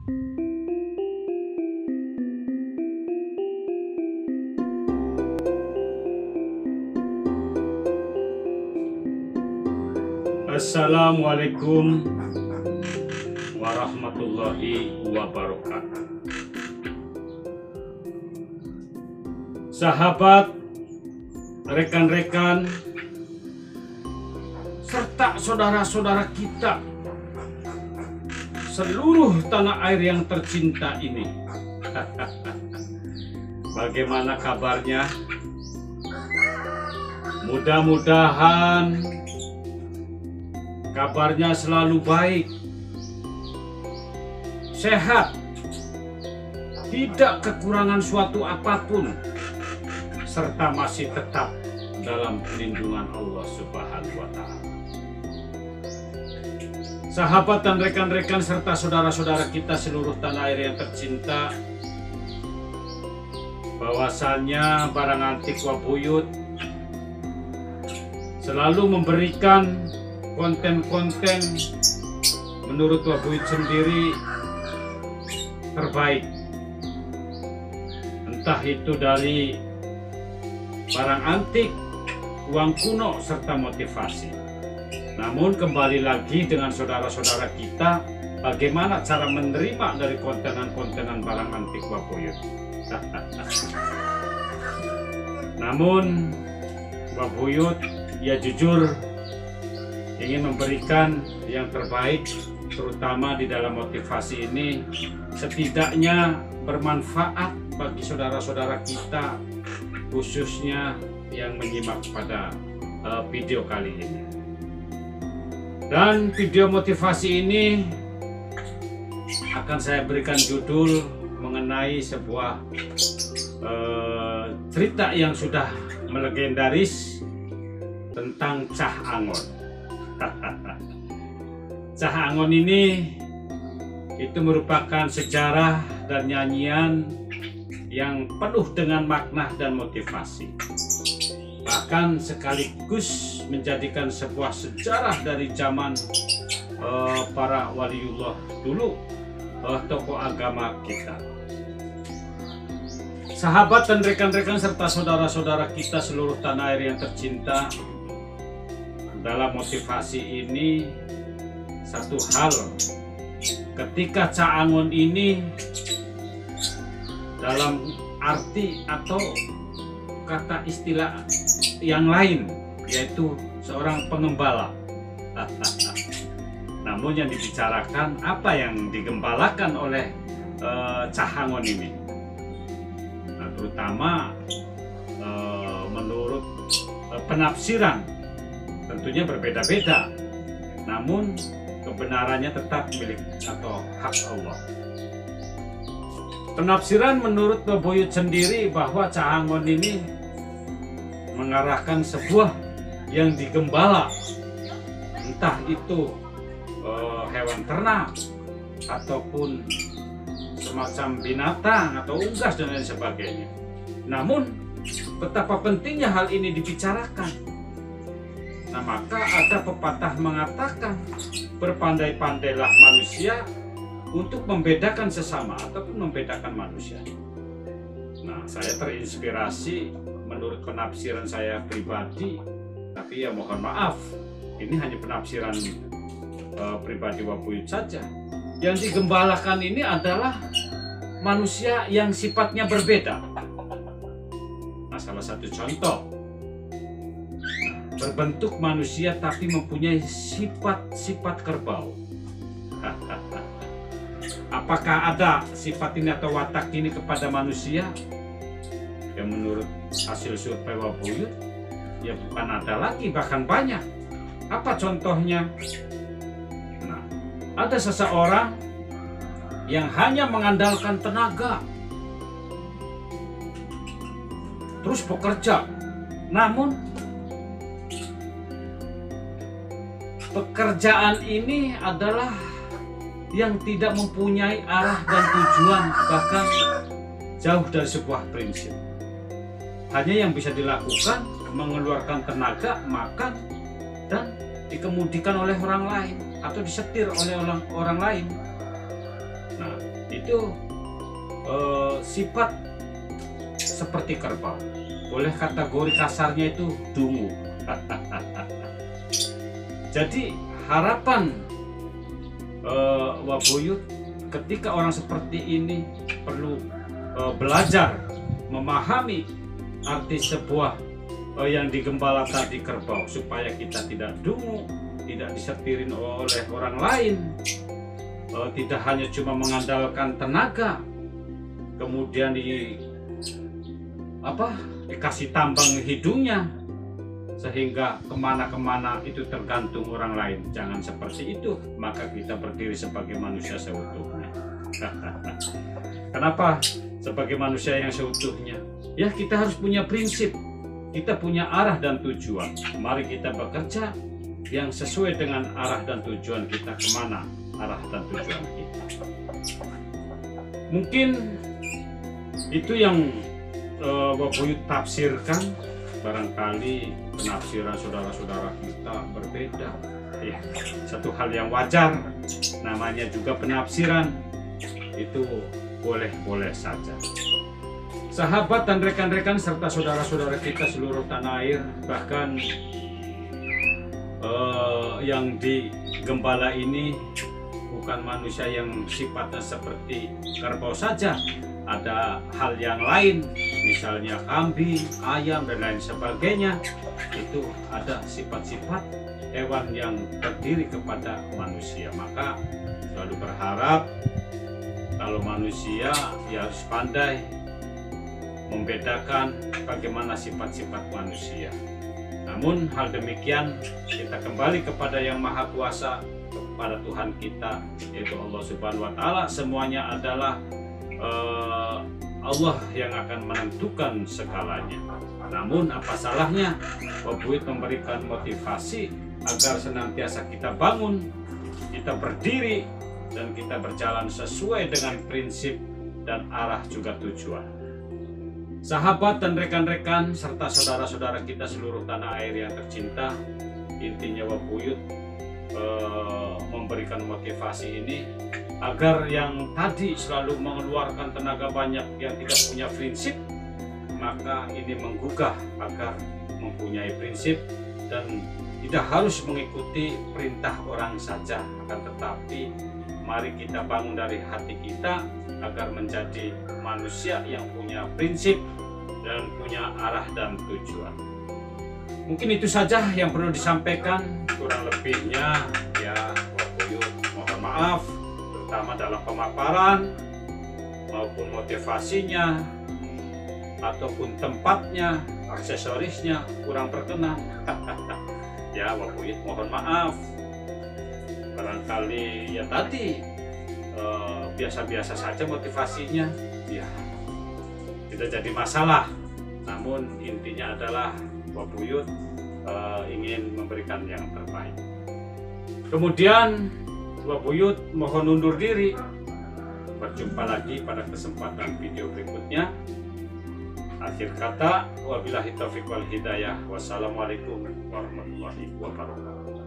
Assalamualaikum warahmatullahi wabarakatuh. Sahabat, rekan-rekan, serta saudara-saudara kita seluruh tanah air yang tercinta ini. Bagaimana kabarnya? Mudah-mudahan kabarnya selalu baik, sehat, tidak kekurangan suatu apapun, serta masih tetap dalam perlindungan Allah Subhanahu wa Ta'ala. Sahabat dan rekan-rekan serta saudara-saudara kita seluruh tanah air yang tercinta, bahwasannya Barang Antik Wabuyut selalu memberikan konten-konten menurut Wabuyut sendiri terbaik, entah itu dari barang antik, uang kuno, serta motivasi. Namun kembali lagi dengan saudara-saudara kita, bagaimana cara menerima dari kontenan-kontenan Barang Antik Wabuyut. Namun Wabuyut ya jujur ingin memberikan yang terbaik, terutama di dalam motivasi ini setidaknya bermanfaat bagi saudara-saudara kita, khususnya yang menyimak pada video kali ini. Dan video motivasi ini akan saya berikan judul mengenai sebuah cerita yang sudah melegendaris tentang Cah Angon. Cah Angon ini itu merupakan sejarah dan nyanyian yang penuh dengan makna dan motivasi, bahkan sekaligus menjadikan sebuah sejarah dari zaman para waliullah dulu, tokoh agama kita. Sahabat dan rekan-rekan serta saudara-saudara kita seluruh tanah air yang tercinta, dalam motivasi ini satu hal, ketika Cah Angon ini dalam arti atau kata istilah yang lain, yaitu seorang pengembala. Namun yang dibicarakan apa yang digembalakan oleh Cah Angon ini, nah, terutama menurut penafsiran tentunya berbeda-beda, namun kebenarannya tetap milik atau hak Allah. Penafsiran menurut Wabuyut sendiri bahwa Cah Angon ini mengarahkan sebuah yang digembala, entah itu hewan ternak ataupun semacam binatang atau unggas dan lain sebagainya. Namun betapa pentingnya hal ini dibicarakan. Nah, maka ada pepatah mengatakan, berpandai-pandailah manusia untuk membedakan sesama ataupun membedakan manusia. Nah, saya terinspirasi menurut penafsiran saya pribadi, tapi ya mohon maaf, ini hanya penafsiran pribadi Wabuyut saja. Yang digembalakan ini adalah manusia yang sifatnya berbeda. Nah, salah satu contoh, berbentuk manusia tapi mempunyai sifat-sifat kerbau. Apakah ada sifat ini atau watak ini kepada manusia? Ya menurut hasil survei Wabuyut, ya bukan ada lagi, bahkan banyak. Apa contohnya? Nah, ada seseorang yang hanya mengandalkan tenaga, terus bekerja, namun pekerjaan ini adalah yang tidak mempunyai arah dan tujuan, bahkan jauh dari sebuah prinsip. Hanya yang bisa dilakukan mengeluarkan tenaga, makan, dan dikemudikan oleh orang lain atau disetir oleh orang lain. Nah, itu sifat seperti kerbau. Boleh kategori kasarnya itu dungu. Jadi harapan Wabuyut ketika orang seperti ini perlu belajar memahami arti sebuah yang digembala tadi kerbau, supaya kita tidak dungu, tidak disetirin oleh orang lain, tidak hanya cuma mengandalkan tenaga, kemudian dikasih tambang hidungnya sehingga kemana-kemana itu tergantung orang lain. Jangan seperti itu, maka kita berdiri sebagai manusia seutuhnya. Kenapa sebagai manusia yang seutuhnya? Ya, kita harus punya prinsip, kita punya arah dan tujuan. Mari kita bekerja yang sesuai dengan arah dan tujuan kita, kemana arah dan tujuan kita. Mungkin itu yang Wabuyut tafsirkan. Barangkali penafsiran saudara-saudara kita berbeda, ya, satu hal yang wajar, namanya juga penafsiran, itu boleh-boleh saja. Sahabat dan rekan-rekan serta saudara-saudara kita seluruh tanah air, bahkan yang digembala ini bukan manusia yang sifatnya seperti kerbau saja, ada hal yang lain, misalnya kambing, ayam, dan lain sebagainya. Itu ada sifat-sifat hewan yang terdiri kepada manusia. Maka selalu berharap kalau manusia ya harus pandai membedakan bagaimana sifat-sifat manusia. Namun hal demikian kita kembali kepada Yang Maha Kuasa, kepada Tuhan kita, yaitu Allah Subhanahu wa Ta'ala. Semuanya adalah Allah yang akan menentukan segalanya. Namun apa salahnya Wabuyut memberikan motivasi agar senantiasa kita bangun, kita berdiri, dan kita berjalan sesuai dengan prinsip dan arah juga tujuan. Sahabat dan rekan-rekan serta saudara-saudara kita seluruh tanah air yang tercinta, intinya Wabuyut memberikan motivasi ini agar yang tadi selalu mengeluarkan tenaga banyak yang tidak punya prinsip, maka ini menggugah agar mempunyai prinsip dan tidak harus mengikuti perintah orang saja, akan tetapi mari kita bangun dari hati kita agar menjadi manusia yang punya prinsip dan punya arah dan tujuan. Mungkin itu saja yang perlu disampaikan, kurang lebihnya ya Wabuyut mohon maaf, terutama dalam pemaparan maupun motivasinya ataupun tempatnya, aksesorisnya kurang berkenan. Ya Wabuyut mohon maaf, barangkali ya tadi biasa-biasa saja motivasinya, ya tidak jadi masalah. Namun intinya adalah Wabuyut ingin memberikan yang terbaik. Kemudian Wabuyut mohon undur diri. Berjumpa lagi pada kesempatan video berikutnya. Akhir kata, wabillahi taufiq wal hidayah. Wassalamualaikum warahmatullahi wabarakatuh.